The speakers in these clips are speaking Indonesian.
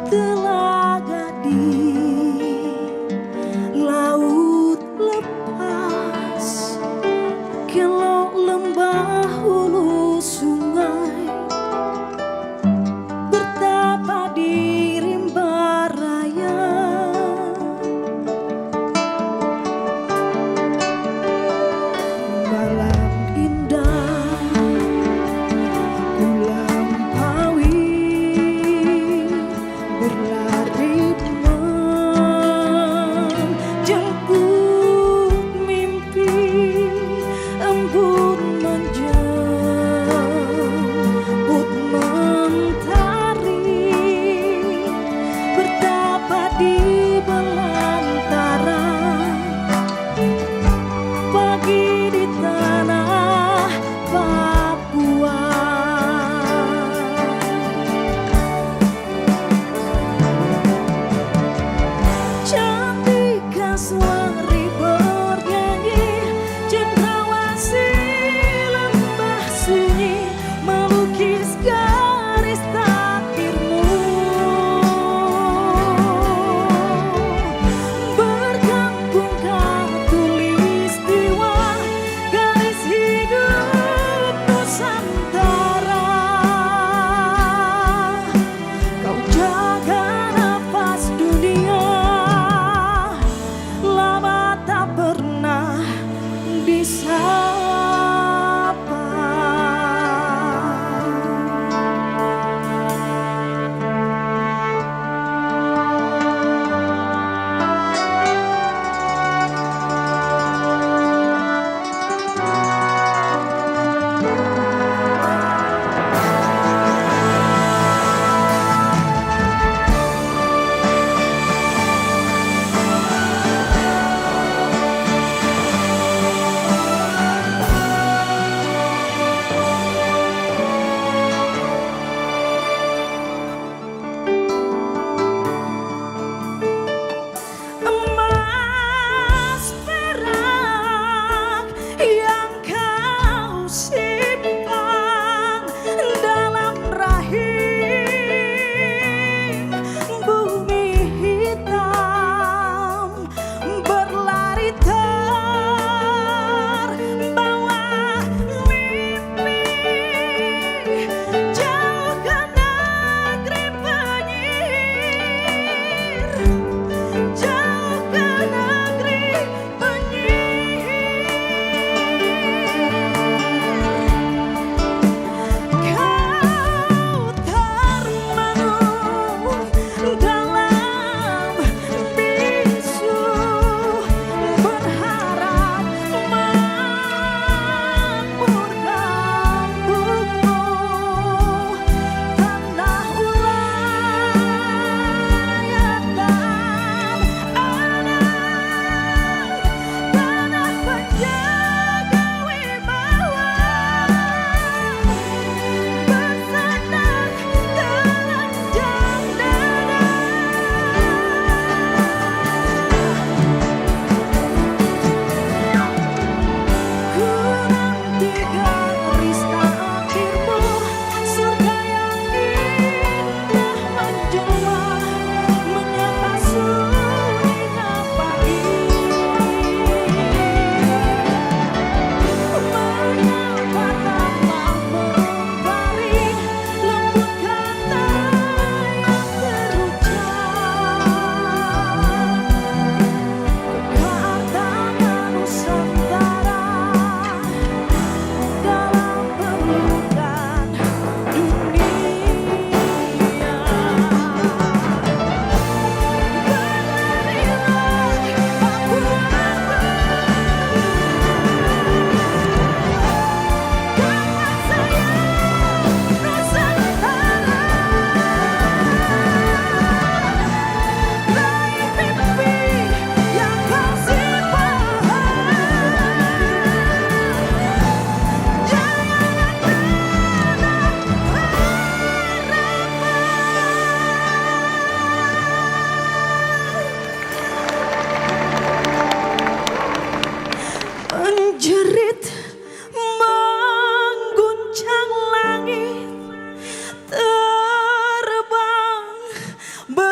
telaga di laut lepas, kilau lembah hulu sungai, bertapa di rimba raya. Malam indah kulampaui, berlari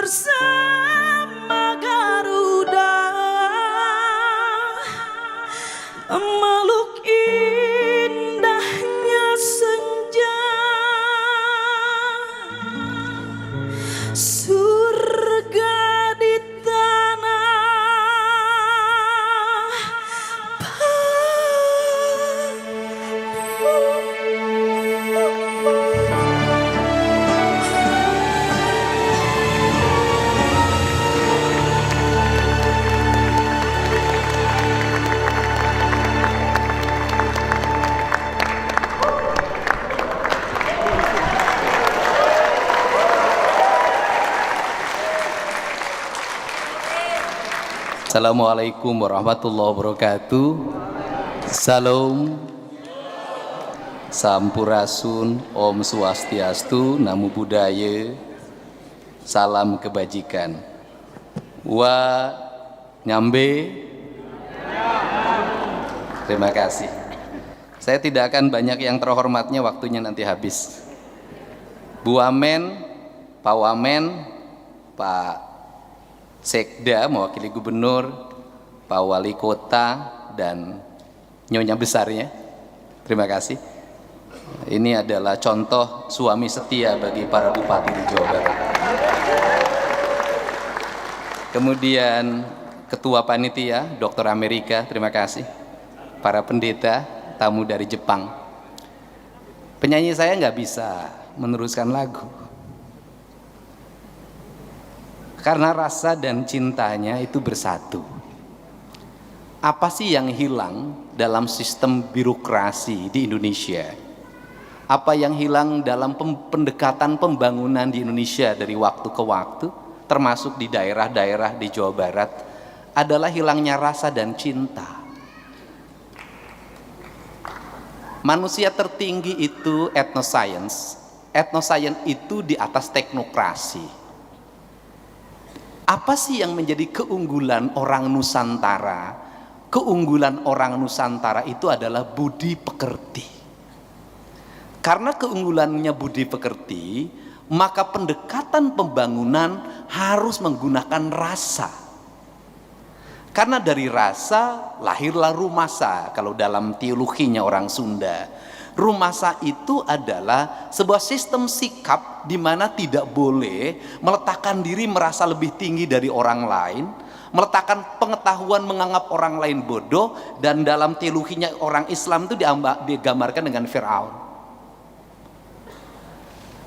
bersama Garuda memeluk indahnya senja, surga di tanah Assalamualaikum warahmatullahi wabarakatuh. Salam, Sampurasun, Om Swastiastu, Namo Buddhaya, salam kebajikan. Wa nyambe. Terima kasih. Saya tidak akan banyak yang terhormatnya, waktunya nanti habis. Bu Wamen, Pak Wamen, Pak Sekda mewakili gubernur, Pak Wali Kota, dan Nyonya besarnya. Terima kasih. Ini adalah contoh suami setia bagi para bupati di Jawa Barat. Kemudian Ketua Panitia, Dr. Amerika, terima kasih. Para pendeta, tamu dari Jepang. Penyanyi saya nggak bisa meneruskan lagu, karena rasa dan cintanya itu bersatu. Apa sih yang hilang dalam sistem birokrasi di Indonesia? Apa yang hilang dalam pendekatan pembangunan di Indonesia dari waktu ke waktu, termasuk di daerah-daerah di Jawa Barat, adalah hilangnya rasa dan cinta. Manusia tertinggi itu etnoscience. Etnoscience itu di atas teknokrasi. Apa sih yang menjadi keunggulan orang Nusantara? Keunggulan orang Nusantara itu adalah budi pekerti. Karena keunggulannya budi pekerti, maka pendekatan pembangunan harus menggunakan rasa. Karena dari rasa lahirlah rumasa, kalau dalam teologinya orang Sunda. Rumasa itu adalah sebuah sistem sikap di mana tidak boleh meletakkan diri merasa lebih tinggi dari orang lain, meletakkan pengetahuan menganggap orang lain bodoh, dan dalam teologinya orang Islam itu digambarkan dengan Firaun.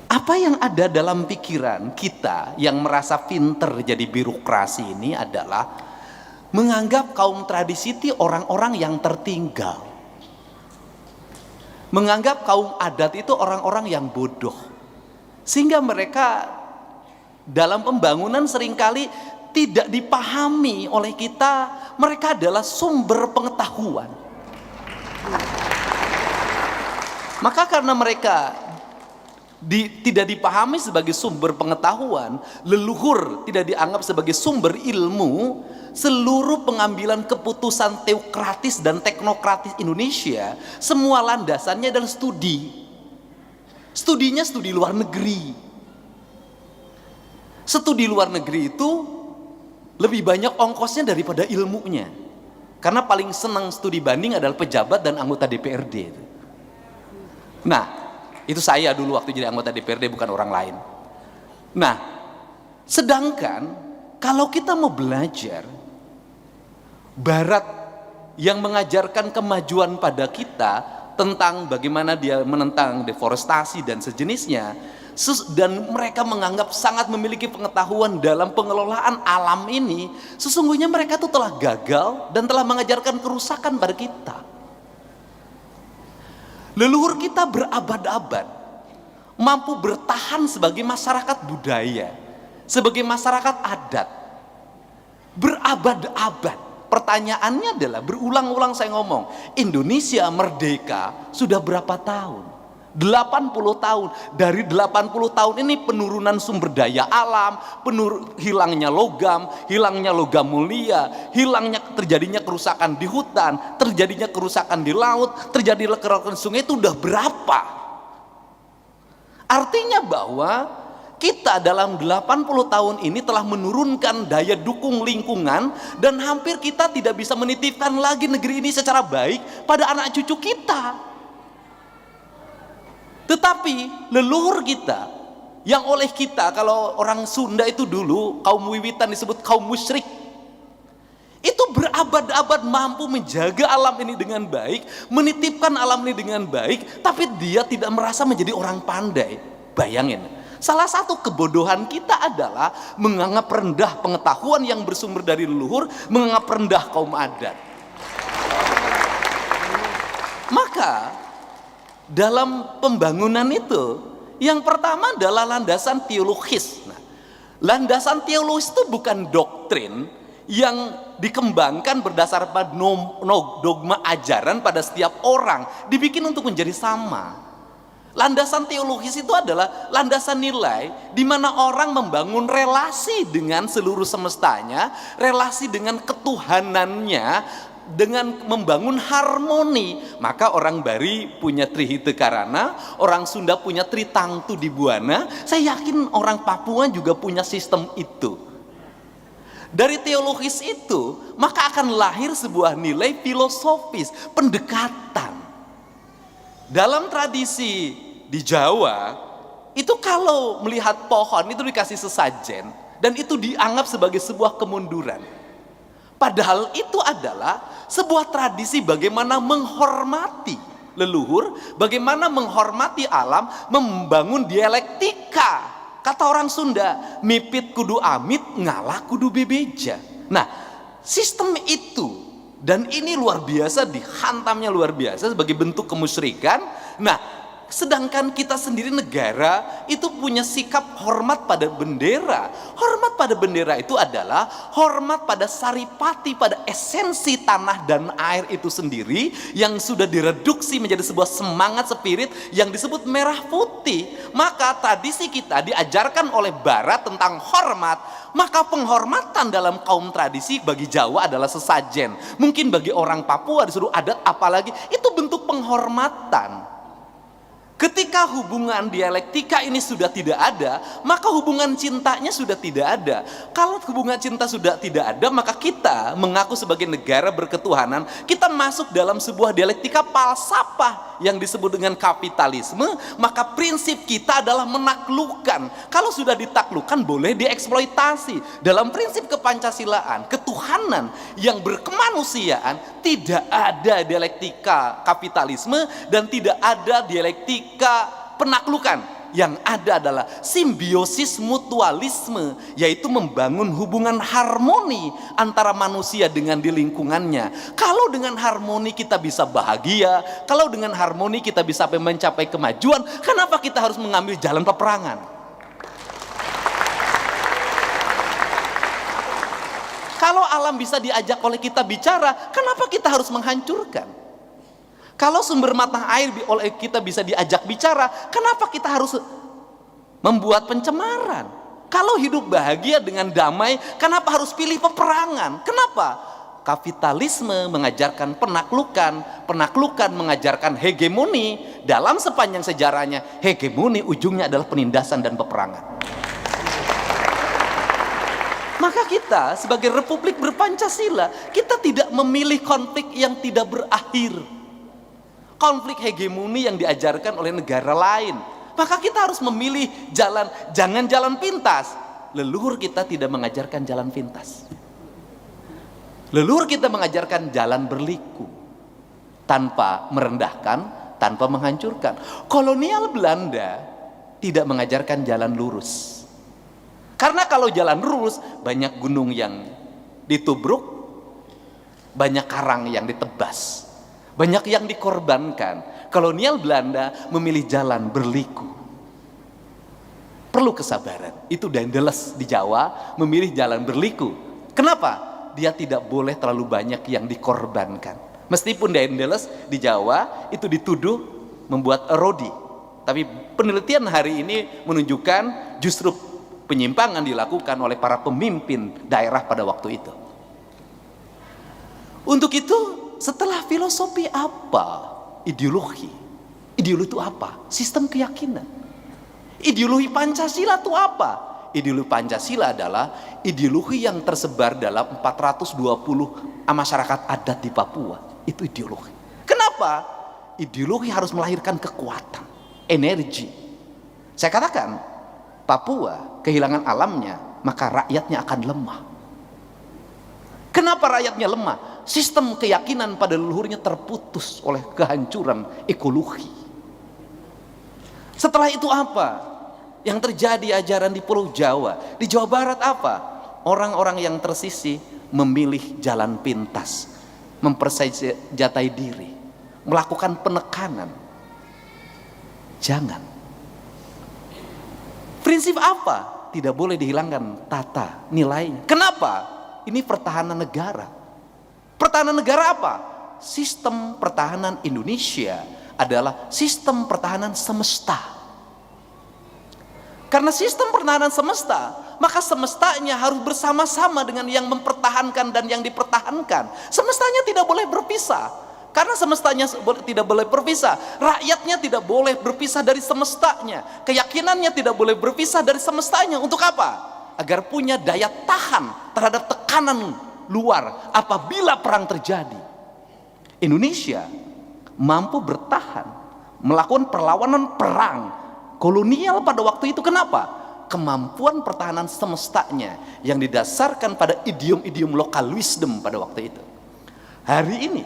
Apa yang ada dalam pikiran kita yang merasa pinter jadi birokrasi ini adalah menganggap kaum tradisi itu orang-orang yang tertinggal. Menganggap kaum adat itu orang-orang yang bodoh, sehingga mereka dalam pembangunan seringkali tidak dipahami oleh kita. Mereka adalah sumber pengetahuan. Maka karena mereka tidak dipahami sebagai sumber pengetahuan, leluhur tidak dianggap sebagai sumber ilmu, seluruh pengambilan keputusan teokratis dan teknokratis Indonesia semua landasannya adalah studi. Studinya studi luar negeri. Studi luar negeri itu lebih banyak ongkosnya daripada ilmunya. Karena paling senang studi banding adalah pejabat dan anggota DPRD itu. Nah, itu saya dulu waktu jadi anggota DPRD, bukan orang lain. Nah, sedangkan kalau kita mau belajar, Barat yang mengajarkan kemajuan pada kita tentang bagaimana dia menentang deforestasi dan sejenisnya, dan mereka menganggap sangat memiliki pengetahuan dalam pengelolaan alam ini, sesungguhnya mereka itu telah gagal dan telah mengajarkan kerusakan pada kita. Leluhur kita berabad-abad mampu bertahan sebagai masyarakat budaya, sebagai masyarakat adat, berabad-abad. Pertanyaannya adalah, berulang-ulang saya ngomong, Indonesia merdeka sudah berapa tahun? 80 tahun. Dari 80 tahun ini penurunan sumber daya alam, hilangnya logam mulia, terjadinya kerusakan di hutan, terjadinya kerusakan di laut, terjadinya kerusakan sungai, itu udah berapa? Artinya bahwa Kita dalam 80 tahun ini telah menurunkan daya dukung lingkungan dan hampir kita tidak bisa menitipkan lagi negeri ini secara baik pada anak cucu kita. Tetapi leluhur kita yang oleh kita, kalau orang Sunda itu dulu kaum Wiwitan disebut kaum musyrik, itu berabad-abad mampu menjaga alam ini dengan baik, menitipkan alam ini dengan baik, tapi dia tidak merasa menjadi orang pandai. Bayangin, salah satu kebodohan kita adalah menganggap rendah pengetahuan yang bersumber dari leluhur, menganggap rendah kaum adat. Maka dalam pembangunan itu, yang pertama adalah landasan teologis. Nah, landasan teologis itu bukan doktrin yang dikembangkan berdasar pada dogma ajaran pada setiap orang, dibikin untuk menjadi sama. Landasan teologis itu adalah landasan nilai di mana orang membangun relasi dengan seluruh semestanya, relasi dengan ketuhanannya, dengan membangun harmoni. Maka orang Bari punya Trihite Karana, orang Sunda punya Tritangtu di Buana. Saya yakin orang Papua juga punya sistem itu. Dari teologis itu, maka akan lahir sebuah nilai filosofis, pendekatan. Dalam tradisi di Jawa, itu kalau melihat pohon itu dikasih sesajen, dan itu dianggap sebagai sebuah kemunduran. Padahal itu adalah sebuah tradisi bagaimana menghormati leluhur, bagaimana menghormati alam, membangun dialektika. Kata orang Sunda, mipit kudu amit, ngalah kudu bebeja. Nah, sistem itu, dan ini luar biasa, dihantamnya luar biasa sebagai bentuk kemusyrikan. Nah, sedangkan kita sendiri negara itu punya sikap hormat pada bendera. Hormat pada bendera itu adalah hormat pada saripati, pada esensi tanah dan air itu sendiri, yang sudah direduksi menjadi sebuah semangat spirit yang disebut merah putih. Maka tradisi kita diajarkan oleh Barat tentang hormat. Maka penghormatan dalam kaum tradisi bagi Jawa adalah sesajen. Mungkin bagi orang Papua disuruh adat apalagi, itu bentuk penghormatan. Ketika hubungan dialektika ini sudah tidak ada, maka hubungan cintanya sudah tidak ada. Kalau hubungan cinta sudah tidak ada, maka kita mengaku sebagai negara berketuhanan, kita masuk dalam sebuah dialektika falsafah yang disebut dengan kapitalisme. Maka prinsip kita adalah menaklukkan. Kalau sudah ditaklukkan, boleh dieksploitasi. Dalam prinsip kepancasilaan, ketuhanan yang berkemanusiaan, tidak ada dialektika kapitalisme dan tidak ada dialektika penaklukan. Yang ada adalah simbiosis mutualisme, yaitu membangun hubungan harmoni antara manusia dengan di lingkungannya. Kalau dengan harmoni kita bisa bahagia, kalau dengan harmoni kita bisa mencapai kemajuan, kenapa kita harus mengambil jalan peperangan? Kalau alam bisa diajak oleh kita bicara, kenapa kita harus menghancurkan? Kalau sumber mata air oleh kita bisa diajak bicara, kenapa kita harus membuat pencemaran? Kalau hidup bahagia dengan damai, kenapa harus pilih peperangan? Kenapa? Kapitalisme mengajarkan penaklukan, penaklukan mengajarkan hegemoni. Dalam sepanjang sejarahnya, hegemoni ujungnya adalah penindasan dan peperangan. Maka kita sebagai Republik berpancasila, kita tidak memilih konflik yang tidak berakhir. Konflik hegemoni yang diajarkan oleh negara lain. Maka kita harus memilih jalan, jangan jalan pintas. Leluhur kita tidak mengajarkan jalan pintas. Leluhur kita mengajarkan jalan berliku, tanpa merendahkan, tanpa menghancurkan. Kolonial Belanda tidak mengajarkan jalan lurus. Karena kalau jalan lurus, banyak gunung yang ditubruk, banyak karang yang ditebas, banyak yang dikorbankan. Kolonial Belanda memilih jalan berliku. Perlu kesabaran. Itu Daendels di Jawa memilih jalan berliku. Kenapa? Dia tidak boleh terlalu banyak yang dikorbankan. Meskipun Daendels di Jawa itu dituduh membuat erodi, tapi penelitian hari ini menunjukkan justru penyimpangan dilakukan oleh para pemimpin daerah pada waktu itu. Untuk itu, setelah filosofi apa? Ideologi. Ideologi itu apa? Sistem keyakinan. Ideologi Pancasila itu apa? Ideologi Pancasila adalah ideologi yang tersebar dalam 420 masyarakat adat di Papua. Itu ideologi. Kenapa? Ideologi harus melahirkan kekuatan, energi. Saya katakan, Papua kehilangan alamnya, maka rakyatnya akan lemah. Kenapa rakyatnya lemah? Sistem keyakinan pada leluhurnya terputus oleh kehancuran ekologi. Setelah itu apa? Yang terjadi ajaran di Pulau Jawa, di Jawa Barat apa? Orang-orang yang tersisih memilih jalan pintas, mempersenjatai diri, melakukan penekanan. Jangan. Prinsip apa? Tidak boleh dihilangkan tata nilainya. Kenapa? Ini pertahanan negara. Pertahanan negara apa? Sistem pertahanan Indonesia adalah sistem pertahanan semesta. Karena sistem pertahanan semesta, maka semestanya harus bersama-sama dengan yang mempertahankan dan yang dipertahankan. Semestanya tidak boleh berpisah. Karena semestanya tidak boleh berpisah, rakyatnya tidak boleh berpisah dari semestanya, keyakinannya tidak boleh berpisah dari semestanya. Untuk apa? Agar punya daya tahan terhadap tekanan luar apabila perang terjadi. Indonesia mampu bertahan, melakukan perlawanan perang kolonial pada waktu itu. Kenapa? Kemampuan pertahanan semestanya yang didasarkan pada idiom-idiom lokal wisdom pada waktu itu. Hari ini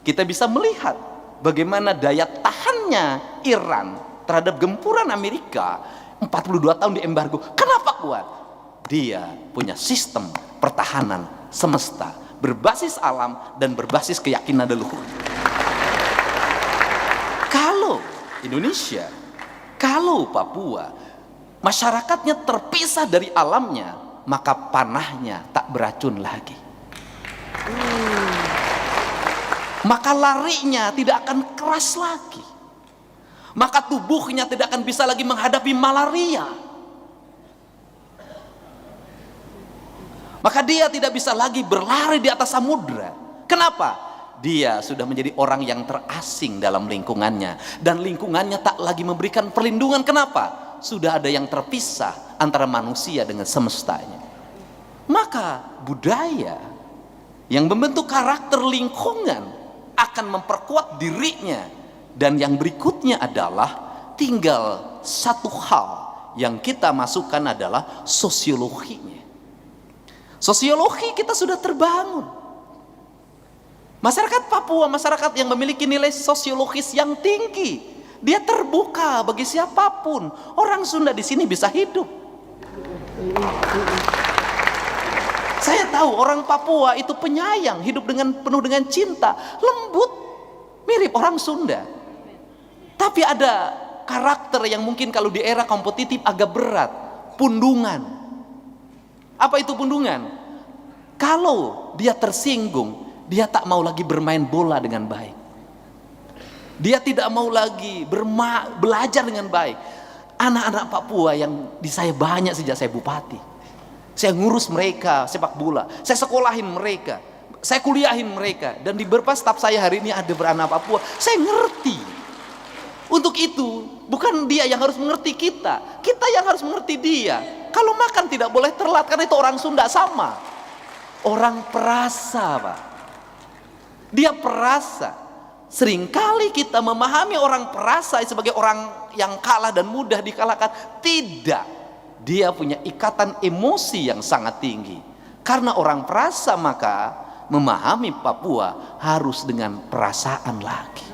kita bisa melihat bagaimana daya tahannya Iran terhadap gempuran Amerika 42 tahun di embargo. Kenapa kuat? Dia punya sistem pertahanan semesta berbasis alam dan berbasis keyakinan leluhur. Kalau Indonesia, kalau Papua, masyarakatnya terpisah dari alamnya, maka panahnya tak beracun lagi. Maka larinya tidak akan keras lagi. Maka tubuhnya tidak akan bisa lagi menghadapi malaria. Maka dia tidak bisa lagi berlari di atas samudra. Kenapa? Dia sudah menjadi orang yang terasing dalam lingkungannya, dan lingkungannya tak lagi memberikan perlindungan. Kenapa? Sudah ada yang terpisah antara manusia dengan semestanya. Maka budaya yang membentuk karakter lingkungan akan memperkuat dirinya. Dan yang berikutnya adalah tinggal satu hal yang kita masukkan adalah sosiologinya. Sosiologi kita sudah terbangun. Masyarakat Papua, masyarakat yang memiliki nilai sosiologis yang tinggi. Dia terbuka bagi siapapun. Orang Sunda di sini bisa hidup. Saya tahu orang Papua itu penyayang, hidup penuh dengan cinta, lembut, mirip orang Sunda. Tapi ada karakter yang mungkin kalau di era kompetitif agak berat, pundungan. Apa itu pundungan? Kalau dia tersinggung, dia tak mau lagi bermain bola dengan baik. Dia tidak mau lagi belajar dengan baik. Anak-anak Papua yang di saya banyak sejak saya bupati. Saya ngurus mereka sepak bola. Saya sekolahin mereka. Saya kuliahin mereka. Dan di beberapa staf saya hari ini ada beranak Papua. Saya ngerti. Untuk itu, bukan dia yang harus mengerti kita. Kita yang harus mengerti dia. Kalau makan tidak boleh telat, karena itu orang Sunda sama. Orang perasa, Pak. Dia perasa. Seringkali kita memahami orang perasa sebagai orang yang kalah dan mudah dikalahkan. Tidak. Dia punya ikatan emosi yang sangat tinggi. Karena orang perasa, maka memahami Papua harus dengan perasaan lagi.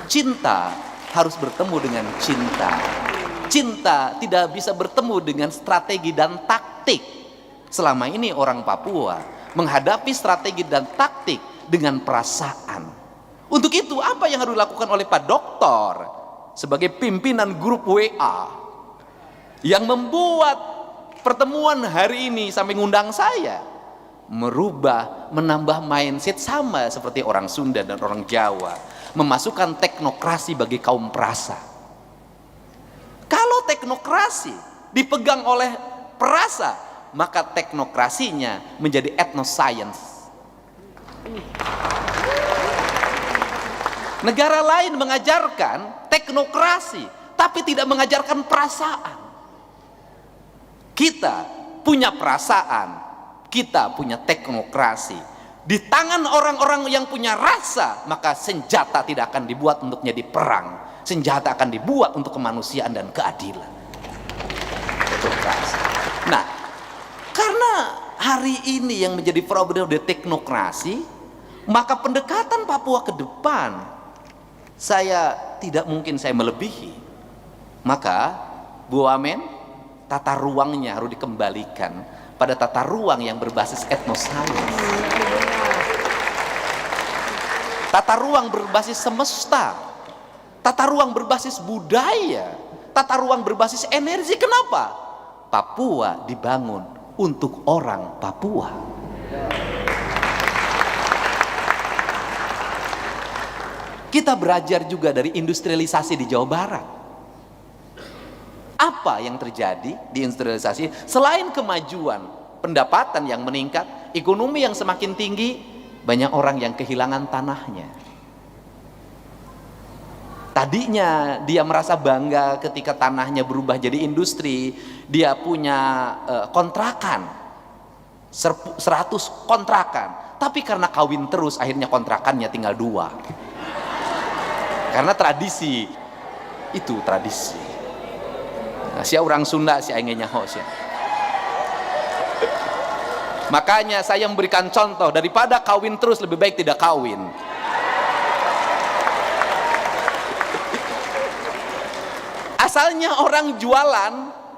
Cinta harus bertemu dengan cinta. Cinta tidak bisa bertemu dengan strategi dan taktik. Selama ini orang Papua menghadapi strategi dan taktik dengan perasaan. Untuk itu apa yang harus dilakukan oleh Pak Doktor sebagai pimpinan grup WA yang membuat pertemuan hari ini sampai ngundang saya, menambah mindset sama seperti orang Sunda dan orang Jawa, memasukkan teknokrasi bagi kaum perasa. Kalau teknokrasi dipegang oleh perasa, maka teknokrasinya menjadi etnoscience. Negara lain mengajarkan teknokrasi, tapi tidak mengajarkan perasaan. Kita punya perasaan, kita punya teknokrasi. Di tangan orang-orang yang punya rasa, maka senjata tidak akan dibuat untuk jadi perang. Senjata akan dibuat untuk kemanusiaan dan keadilan. Teknokrasi. Nah, karena hari ini yang menjadi problem dari teknokrasi, maka pendekatan Papua ke depan tidak mungkin saya melebihi. Maka Bu Wamen, tata ruangnya harus dikembalikan pada tata ruang yang berbasis etnosains. Tata ruang berbasis semesta, tata ruang berbasis budaya, tata ruang berbasis energi. Kenapa? Papua dibangun untuk orang Papua. Kita belajar juga dari industrialisasi di Jawa Barat. Apa yang terjadi di industrialisasi? Selain kemajuan, pendapatan yang meningkat, ekonomi yang semakin tinggi, banyak orang yang kehilangan tanahnya. Tadinya dia merasa bangga ketika tanahnya berubah jadi industri, dia punya kontrakan, 100 kontrakan, tapi karena kawin terus akhirnya kontrakannya tinggal 2. Karena tradisi, itu tradisi. Nah, sia orang Sunda si aingnya hos ya. Makanya saya memberikan contoh, daripada kawin terus lebih baik tidak kawin. Asalnya orang jualan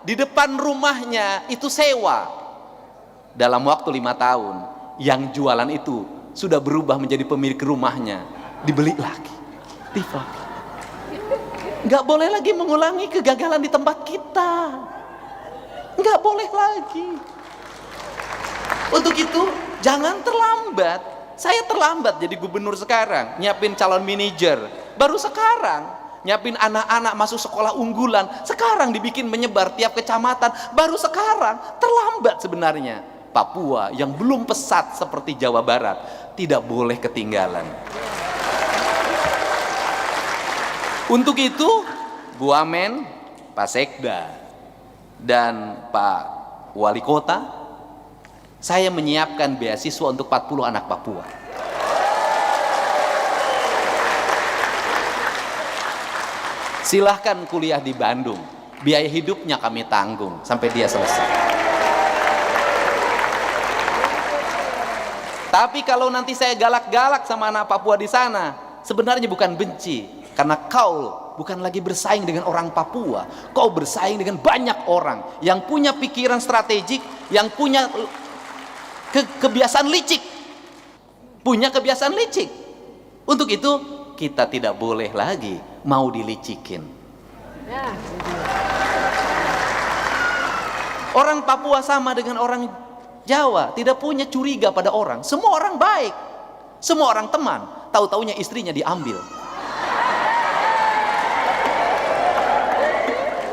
di depan rumahnya itu sewa. Dalam waktu 5 tahun, yang jualan itu sudah berubah menjadi pemilik rumahnya, dibeli lagi, lagi. Nggak boleh lagi mengulangi kegagalan di tempat kita. Nggak boleh lagi. Untuk itu jangan terlambat. Saya terlambat jadi gubernur sekarang, nyiapin calon manajer baru sekarang, nyiapin anak-anak masuk sekolah unggulan sekarang, dibikin menyebar tiap kecamatan baru sekarang. Terlambat sebenarnya. Papua yang belum pesat seperti Jawa Barat tidak boleh ketinggalan. Untuk itu Bu Wamen, Pak Sekda, dan Pak Wali Kota, saya menyiapkan beasiswa untuk 40 anak Papua. Silahkan kuliah di Bandung, biaya hidupnya kami tanggung sampai dia selesai. Tapi kalau nanti saya galak-galak sama anak Papua di sana, sebenarnya bukan benci. Karena kau bukan lagi bersaing dengan orang Papua, kau bersaing dengan banyak orang yang punya pikiran strategik, yang punya kebiasaan licik, Untuk itu kita tidak boleh lagi mau dilicikin. Orang Papua sama dengan orang Jawa, tidak punya curiga pada orang. Semua orang baik, semua orang teman. Tahu-taunya istrinya diambil.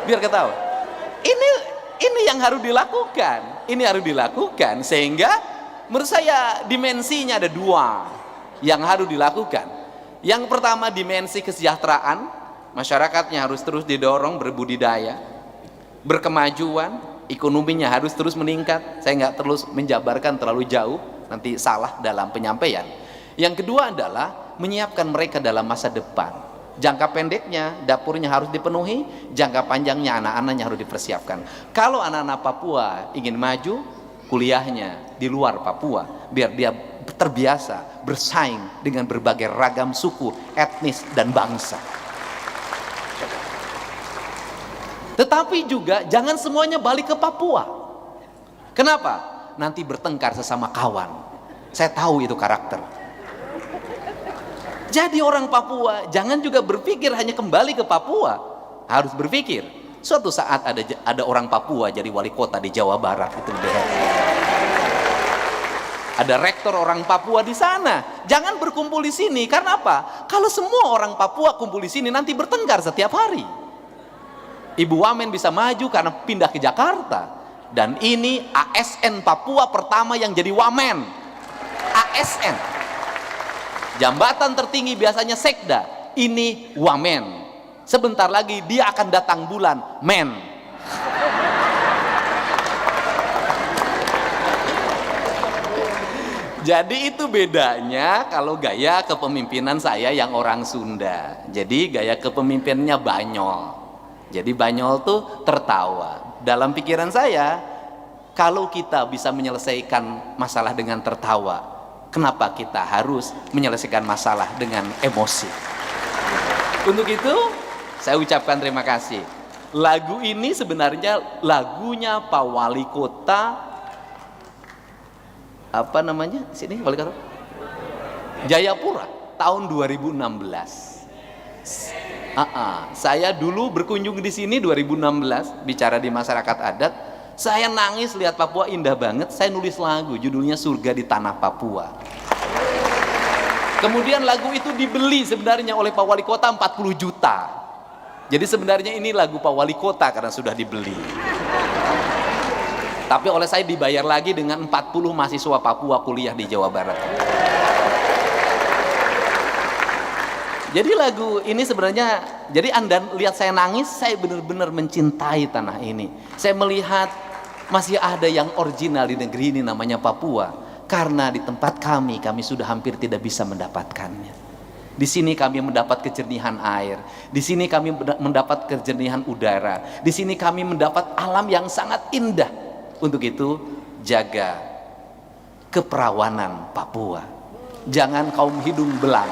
Biar ketahui. Ini yang harus dilakukan. Ini harus dilakukan sehingga menurut saya dimensinya ada 2 yang harus dilakukan. Yang pertama dimensi kesejahteraan, masyarakatnya harus terus didorong berbudidaya, berkemajuan, ekonominya harus terus meningkat. Saya nggak terus menjabarkan terlalu jauh, nanti salah dalam penyampaian. Yang kedua adalah menyiapkan mereka dalam masa depan. Jangka pendeknya dapurnya harus dipenuhi, jangka panjangnya anak-anaknya harus dipersiapkan. Kalau anak-anak Papua ingin maju, kuliahnya di luar Papua, biar dia terbiasa bersaing dengan berbagai ragam suku, etnis, dan bangsa. Tetapi juga jangan semuanya balik ke Papua. Kenapa? Nanti bertengkar sesama kawan. Saya tahu itu karakter. Jadi orang Papua jangan juga berpikir hanya kembali ke Papua. Harus berpikir suatu saat ada orang Papua jadi wali kota di Jawa Barat, itu lebih hebat. Ada rektor orang Papua di sana. Jangan berkumpul di sini. Karena apa? Kalau semua orang Papua kumpul di sini nanti bertengkar setiap hari. Ibu Wamen bisa maju karena pindah ke Jakarta. Dan ini ASN Papua pertama yang jadi Wamen. ASN. Jambatan tertinggi biasanya Sekda, ini Wamen. Sebentar lagi dia akan datang bulan, men. Jadi itu bedanya kalau gaya kepemimpinan saya yang orang Sunda. Jadi gaya kepemimpinannya banyol. Jadi banyol tuh tertawa. Dalam pikiran saya, kalau kita bisa menyelesaikan masalah dengan tertawa, kenapa kita harus menyelesaikan masalah dengan emosi? Untuk itu, saya ucapkan terima kasih. Lagu ini sebenarnya lagunya Pak Wali Kota, apa namanya sini Wali Kota? Jayapura tahun 2016. Saya dulu berkunjung di sini 2016, bicara di masyarakat adat. Saya nangis lihat Papua indah banget. Saya nulis lagu, judulnya Surga di Tanah Papua. Kemudian lagu itu dibeli sebenarnya oleh Pak Wali Kota 40 juta. Jadi sebenarnya ini lagu Pak Wali Kota karena sudah dibeli. Tapi oleh saya dibayar lagi dengan 40 mahasiswa Papua kuliah di Jawa Barat. Jadi lagu ini sebenarnya, jadi Anda lihat saya nangis, saya benar-benar mencintai tanah ini. Saya melihat masih ada yang original di negeri ini namanya Papua. Karena di tempat kami sudah hampir tidak bisa mendapatkannya. Di sini kami mendapat kejernihan air, di sini kami mendapat kejernihan udara, di sini kami mendapat alam yang sangat indah. Untuk itu, jaga keperawanan Papua. Jangan kaum hidung belang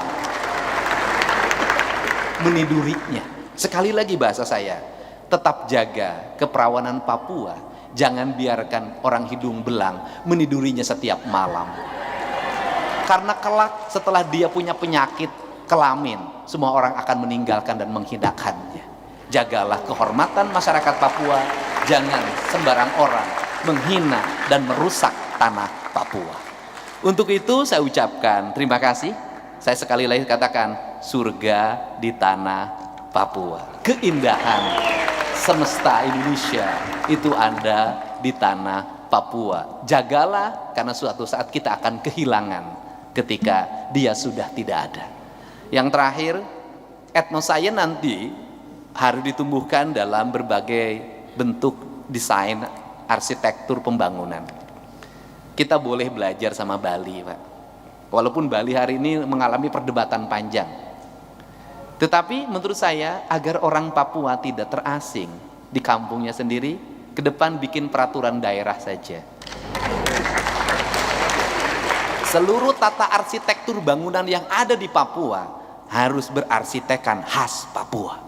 menidurinya. Sekali lagi bahasa saya, tetap jaga keperawanan Papua. Jangan biarkan orang hidung belang menidurinya setiap malam. Karena kelak setelah dia punya penyakit kelamin, semua orang akan meninggalkan dan menghinakannya. Jagalah kehormatan masyarakat Papua. Jangan sembarang orang menghina dan merusak tanah Papua. Untuk itu saya ucapkan terima kasih. Saya sekali lagi katakan, surga di tanah Papua. Keindahan semesta Indonesia itu ada di tanah Papua. Jagalah, karena suatu saat kita akan kehilangan ketika dia sudah tidak ada. Yang terakhir, etnoscience nanti harus ditumbuhkan dalam berbagai bentuk desain arsitektur pembangunan. Kita boleh belajar sama Bali, Pak. Walaupun Bali hari ini mengalami perdebatan panjang. Tetapi menurut saya, agar orang Papua tidak terasing di kampungnya sendiri, ke depan bikin peraturan daerah saja. Seluruh tata arsitektur bangunan yang ada di Papua harus berarsitekkan khas Papua.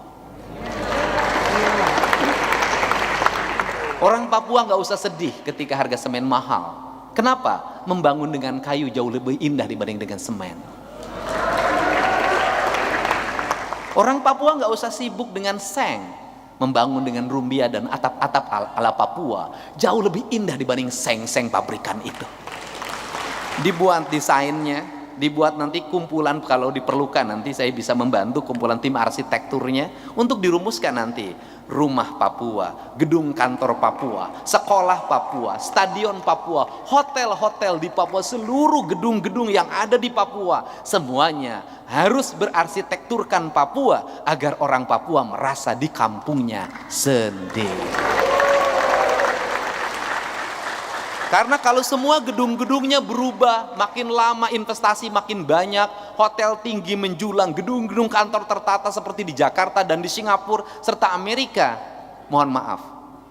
Orang Papua nggak usah sedih ketika harga semen mahal. Kenapa? Membangun dengan kayu jauh lebih indah dibanding dengan semen. Orang Papua nggak usah sibuk dengan seng. Membangun dengan rumbia dan atap-atap ala Papua jauh lebih indah dibanding seng-seng pabrikan itu. Dibuat desainnya, dibuat nanti kumpulan, kalau diperlukan nanti saya bisa membantu kumpulan tim arsitekturnya untuk dirumuskan nanti rumah Papua, gedung kantor Papua, sekolah Papua, stadion Papua, hotel-hotel di Papua, seluruh gedung-gedung yang ada di Papua, semuanya harus berarsitekturkan Papua agar orang Papua merasa di kampungnya sendiri. Karena kalau semua gedung-gedungnya berubah, makin lama investasi makin banyak, hotel tinggi menjulang, gedung-gedung kantor tertata seperti di Jakarta dan di Singapura serta Amerika. Mohon maaf,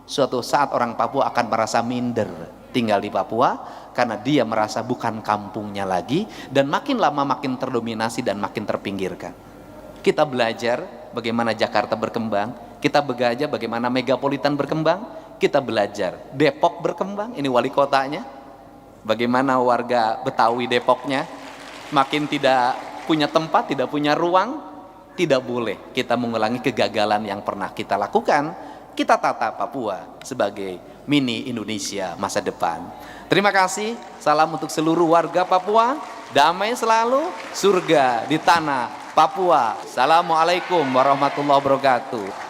suatu saat orang Papua akan merasa minder tinggal di Papua karena dia merasa bukan kampungnya lagi, dan makin lama makin terdominasi dan makin terpinggirkan. Kita belajar bagaimana Jakarta berkembang, kita belajar bagaimana megapolitan berkembang. Kita belajar Depok berkembang, ini wali kotanya, bagaimana warga Betawi Depoknya makin tidak punya tempat, tidak punya ruang. Tidak boleh kita mengulangi kegagalan yang pernah kita lakukan. Kita tata Papua sebagai mini Indonesia masa depan. Terima kasih, salam untuk seluruh warga Papua, damai selalu, surga di tanah Papua. Assalamualaikum warahmatullahi wabarakatuh.